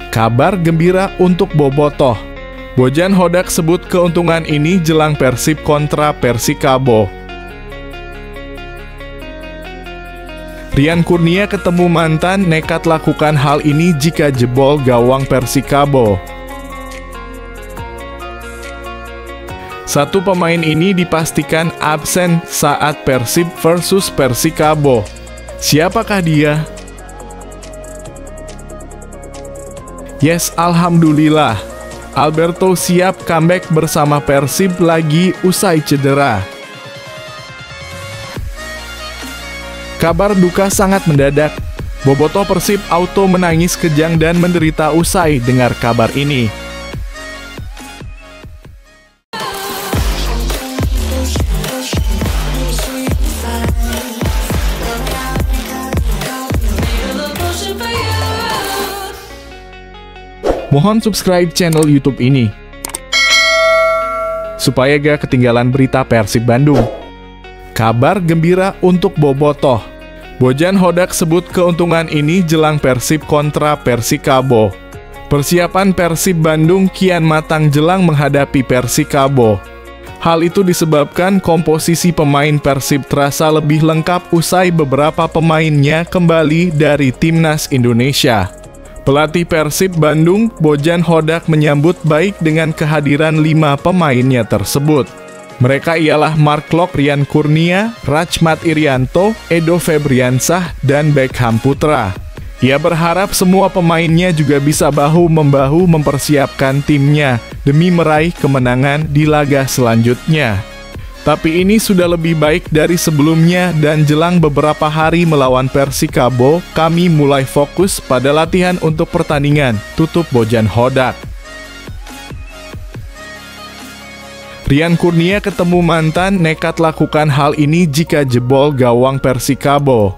Kabar gembira untuk Bobotoh. Bojan Hodak sebut keuntungan ini jelang Persib kontra Persikabo. Rian Kurnia ketemu mantan nekat lakukan hal ini jika jebol gawang Persikabo. Satu pemain ini dipastikan absen saat Persib versus Persikabo. Siapakah dia? Yes, alhamdulillah. Alberto siap comeback bersama Persib lagi usai cedera. Kabar duka sangat mendadak. Bobotoh Persib auto menangis kejang dan menderita usai dengar kabar ini. Mohon subscribe channel YouTube ini supaya gak ketinggalan berita Persib Bandung. Kabar gembira untuk Bobotoh. Bojan Hodak sebut keuntungan ini jelang Persib kontra Persikabo. Persiapan Persib Bandung kian matang jelang menghadapi Persikabo. Hal itu disebabkan komposisi pemain Persib terasa lebih lengkap usai beberapa pemainnya kembali dari Timnas Indonesia. Pelatih Persib Bandung, Bojan Hodak menyambut baik dengan kehadiran 5 pemainnya tersebut. Mereka ialah Mark Klok, Rian Kurnia, Rachmat Irianto, Edo Febriansah, dan Beckham Putra. Ia berharap semua pemainnya juga bisa bahu-membahu mempersiapkan timnya demi meraih kemenangan di laga selanjutnya. Tapi ini sudah lebih baik dari sebelumnya dan jelang beberapa hari melawan Persikabo, kami mulai fokus pada latihan untuk pertandingan, tutup Bojan Hodak. Rian Kurnia ketemu mantan nekat lakukan hal ini jika jebol gawang Persikabo.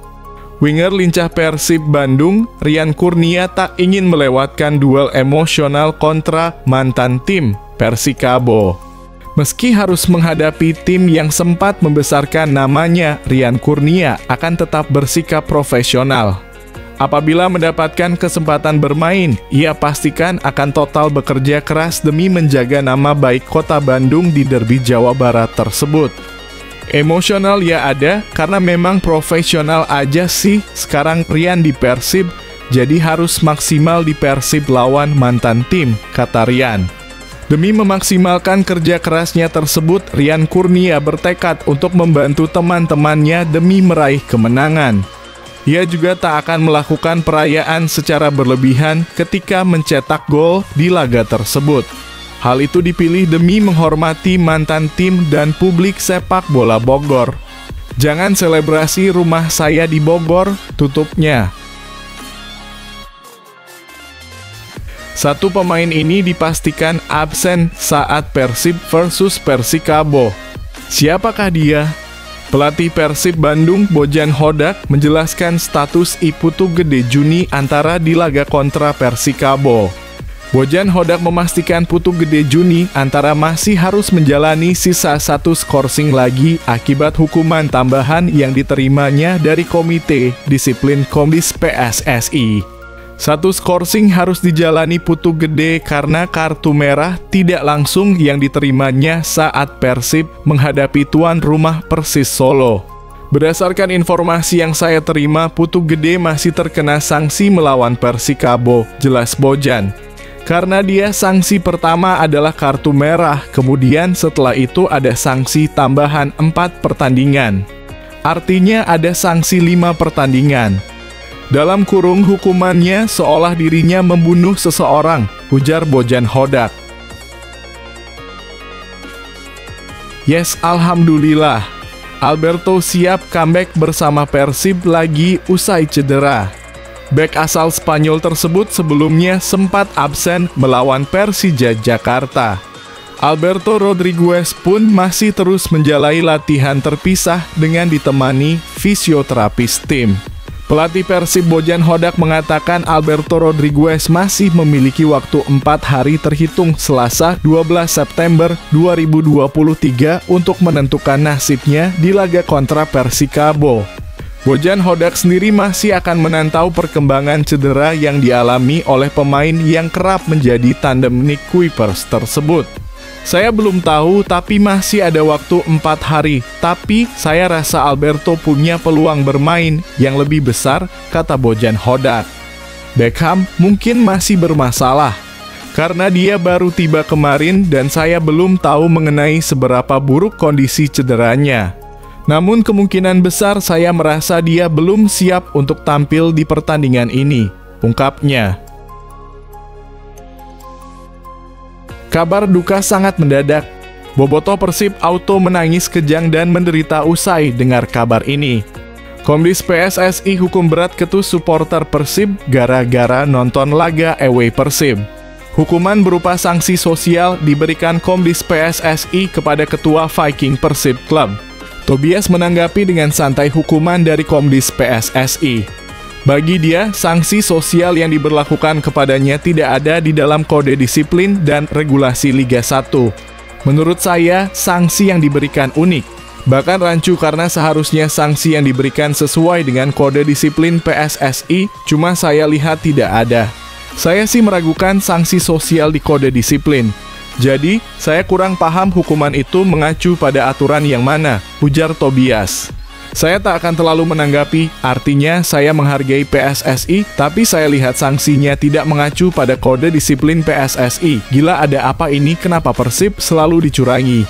Winger lincah Persib Bandung, Rian Kurnia tak ingin melewatkan duel emosional kontra mantan tim Persikabo. Meski harus menghadapi tim yang sempat membesarkan namanya, Rian Kurnia akan tetap bersikap profesional. Apabila mendapatkan kesempatan bermain, ia pastikan akan total bekerja keras demi menjaga nama baik kota Bandung di derby Jawa Barat tersebut. Emosional ya ada, karena memang profesional aja sih sekarang Rian di Persib, jadi harus maksimal di Persib lawan mantan tim, kata Rian. Demi memaksimalkan kerja kerasnya tersebut, Rian Kurnia bertekad untuk membantu teman-temannya demi meraih kemenangan. Ia juga tak akan melakukan perayaan secara berlebihan ketika mencetak gol di laga tersebut. Hal itu dipilih demi menghormati mantan tim dan publik sepak bola Bogor. Jangan selebrasi rumah saya di Bogor, tutupnya. Satu pemain ini dipastikan absen saat Persib versus Persikabo. Siapakah dia? Pelatih Persib Bandung, Bojan Hodak, menjelaskan status Putu Gede Juni antara di laga kontra Persikabo. Bojan Hodak memastikan Putu Gede Juni antara masih harus menjalani sisa 1 skorsing lagi akibat hukuman tambahan yang diterimanya dari Komite Disiplin Komdis PSSI. 1 skorsing harus dijalani Putu Gede karena kartu merah tidak langsung yang diterimanya saat Persib menghadapi tuan rumah Persis Solo. Berdasarkan informasi yang saya terima, Putu Gede masih terkena sanksi melawan Persikabo, jelas Bojan. Karena dia sanksi pertama adalah kartu merah, kemudian setelah itu ada sanksi tambahan 4 pertandingan. Artinya ada sanksi 5 pertandingan. Dalam kurung hukumannya seolah dirinya membunuh seseorang, ujar Bojan Hodak. Yes, alhamdulillah. Alberto siap comeback bersama Persib lagi usai cedera. Bek asal Spanyol tersebut sebelumnya sempat absen melawan Persija Jakarta. Alberto Rodriguez pun masih terus menjalani latihan terpisah dengan ditemani fisioterapis tim. Pelatih Persib Bojan Hodak mengatakan Alberto Rodriguez masih memiliki waktu 4 hari terhitung Selasa 12 September 2023 untuk menentukan nasibnya di laga kontra Persikabo. Bojan Hodak sendiri masih akan menantau perkembangan cedera yang dialami oleh pemain yang kerap menjadi tandem Nick Kuipers tersebut. Saya belum tahu, tapi masih ada waktu 4 hari. Tapi saya rasa Alberto punya peluang bermain yang lebih besar, kata Bojan Hodak. Beckham mungkin masih bermasalah, karena dia baru tiba kemarin dan saya belum tahu mengenai seberapa buruk kondisi cederanya. Namun kemungkinan besar saya merasa dia belum siap untuk tampil di pertandingan ini, ungkapnya. Kabar duka sangat mendadak. Bobotoh Persib auto menangis kejang dan menderita usai dengar kabar ini. Komdis PSSI hukum berat ketus supporter Persib gara-gara nonton laga away Persib. Hukuman berupa sanksi sosial diberikan Komdis PSSI kepada ketua Viking Persib Club. Tobias menanggapi dengan santai hukuman dari Komdis PSSI. Bagi dia, sanksi sosial yang diberlakukan kepadanya tidak ada di dalam kode disiplin dan regulasi Liga 1. Menurut saya, sanksi yang diberikan unik. Bahkan rancu karena seharusnya sanksi yang diberikan sesuai dengan kode disiplin PSSI, cuma saya lihat tidak ada. Saya sih meragukan sanksi sosial di kode disiplin. Jadi, saya kurang paham hukuman itu mengacu pada aturan yang mana, ujar Tobias. Saya tak akan terlalu menanggapi, artinya saya menghargai PSSI, tapi saya lihat sanksinya tidak mengacu pada kode disiplin PSSI. Gila, ada apa ini? Kenapa Persib selalu dicurangi?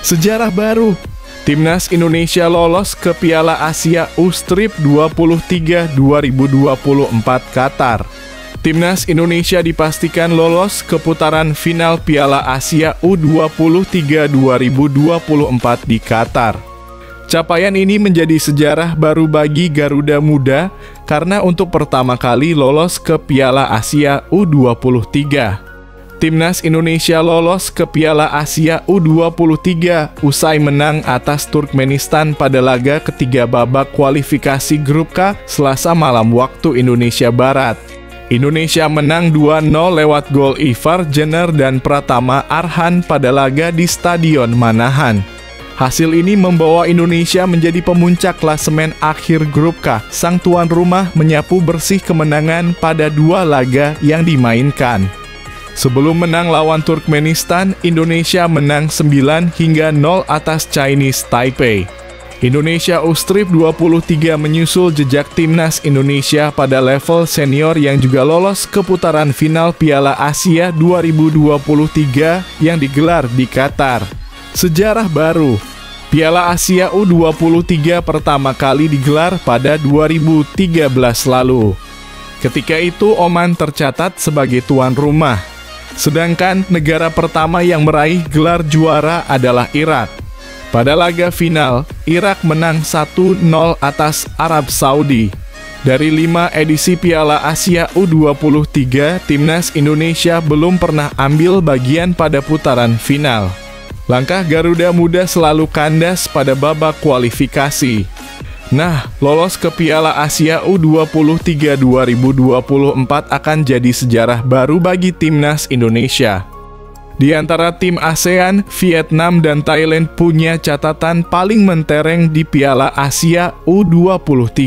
Sejarah baru. Timnas Indonesia lolos ke Piala Asia U-Strip 23 2024 Qatar. Timnas Indonesia dipastikan lolos ke putaran final Piala Asia U23 2024 di Qatar. Capaian ini menjadi sejarah baru bagi Garuda Muda karena untuk pertama kali lolos ke Piala Asia U23. Timnas Indonesia lolos ke Piala Asia U23 usai menang atas Turkmenistan pada laga ketiga babak kualifikasi Grup K Selasa malam waktu Indonesia Barat. Indonesia menang 2-0 lewat gol Ivar Jenner dan Pratama Arhan pada laga di Stadion Manahan. Hasil ini membawa Indonesia menjadi pemuncak klasemen akhir Grup K. Sang tuan rumah menyapu bersih kemenangan pada 2 laga yang dimainkan. Sebelum menang lawan Turkmenistan, Indonesia menang 9-0 atas Chinese Taipei. Indonesia U-Strip 23 menyusul jejak Timnas Indonesia pada level senior yang juga lolos ke putaran final Piala Asia 2023 yang digelar di Qatar. Sejarah baru. Piala Asia U23 pertama kali digelar pada 2013 lalu. Ketika itu Oman tercatat sebagai tuan rumah. Sedangkan negara pertama yang meraih gelar juara adalah Irak. Pada laga final, Irak menang 1-0 atas Arab Saudi. Dari 5 edisi Piala Asia U23, Timnas Indonesia belum pernah ambil bagian pada putaran final. Langkah Garuda Muda selalu kandas pada babak kualifikasi. Nah, lolos ke Piala Asia U23 2024 akan jadi sejarah baru bagi Timnas Indonesia. Di antara tim ASEAN, Vietnam dan Thailand punya catatan paling mentereng di Piala Asia U23.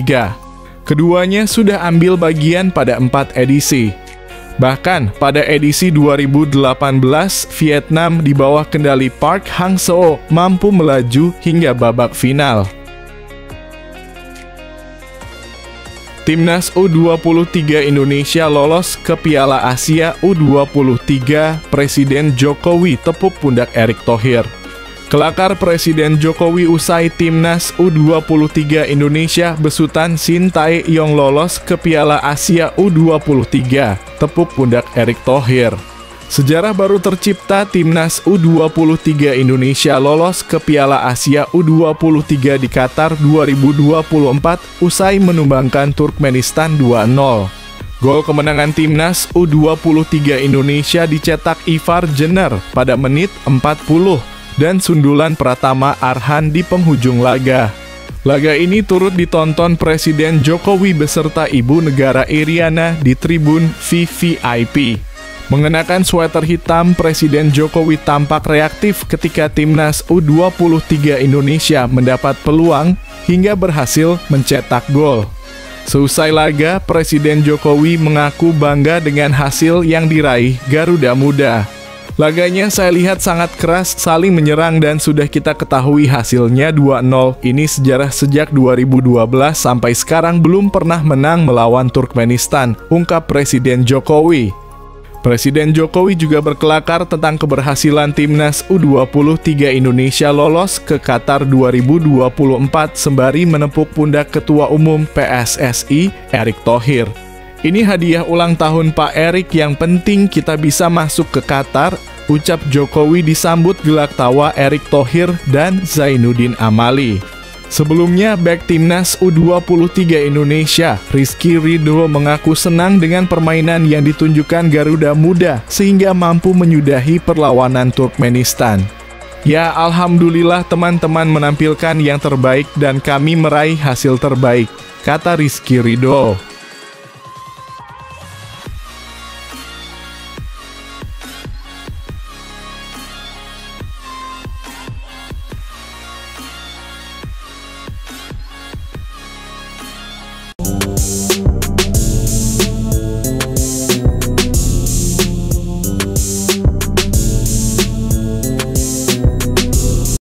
Keduanya sudah ambil bagian pada 4 edisi. Bahkan pada edisi 2018, Vietnam di bawah kendali Park Hang-seo mampu melaju hingga babak final. Timnas U23 Indonesia lolos ke Piala Asia U23, Presiden Jokowi tepuk pundak Erick Thohir. Kelakar Presiden Jokowi usai Timnas U23 Indonesia besutan Shin Tae-yong lolos ke Piala Asia U23, tepuk pundak Erick Thohir. Sejarah baru tercipta, Timnas U23 Indonesia lolos ke Piala Asia U23 di Qatar 2024 usai menumbangkan Turkmenistan 2-0. Gol kemenangan Timnas U23 Indonesia dicetak Ivar Jenner pada menit 40 dan sundulan Pratama Arhan di penghujung laga. Laga ini turut ditonton Presiden Jokowi beserta Ibu Negara Iriana di tribun VVIP. Mengenakan sweater hitam, Presiden Jokowi tampak reaktif ketika timnas U23 Indonesia mendapat peluang hingga berhasil mencetak gol. Seusai laga, Presiden Jokowi mengaku bangga dengan hasil yang diraih Garuda Muda. Laganya saya lihat sangat keras, saling menyerang dan sudah kita ketahui hasilnya 2-0. Ini sejarah sejak 2012 sampai sekarang belum pernah menang melawan Turkmenistan, ungkap Presiden Jokowi. Presiden Jokowi juga berkelakar tentang keberhasilan timnas U23 Indonesia lolos ke Qatar 2024 sembari menepuk pundak Ketua Umum PSSI, Erick Thohir. Ini hadiah ulang tahun Pak Erick, yang penting kita bisa masuk ke Qatar, ucap Jokowi disambut gelak tawa Erick Thohir dan Zainuddin Amali. Sebelumnya, bek timnas U23 Indonesia, Rizky Ridho, mengaku senang dengan permainan yang ditunjukkan Garuda Muda sehingga mampu menyudahi perlawanan Turkmenistan. Ya, alhamdulillah teman-teman menampilkan yang terbaik dan kami meraih hasil terbaik, kata Rizky Ridho.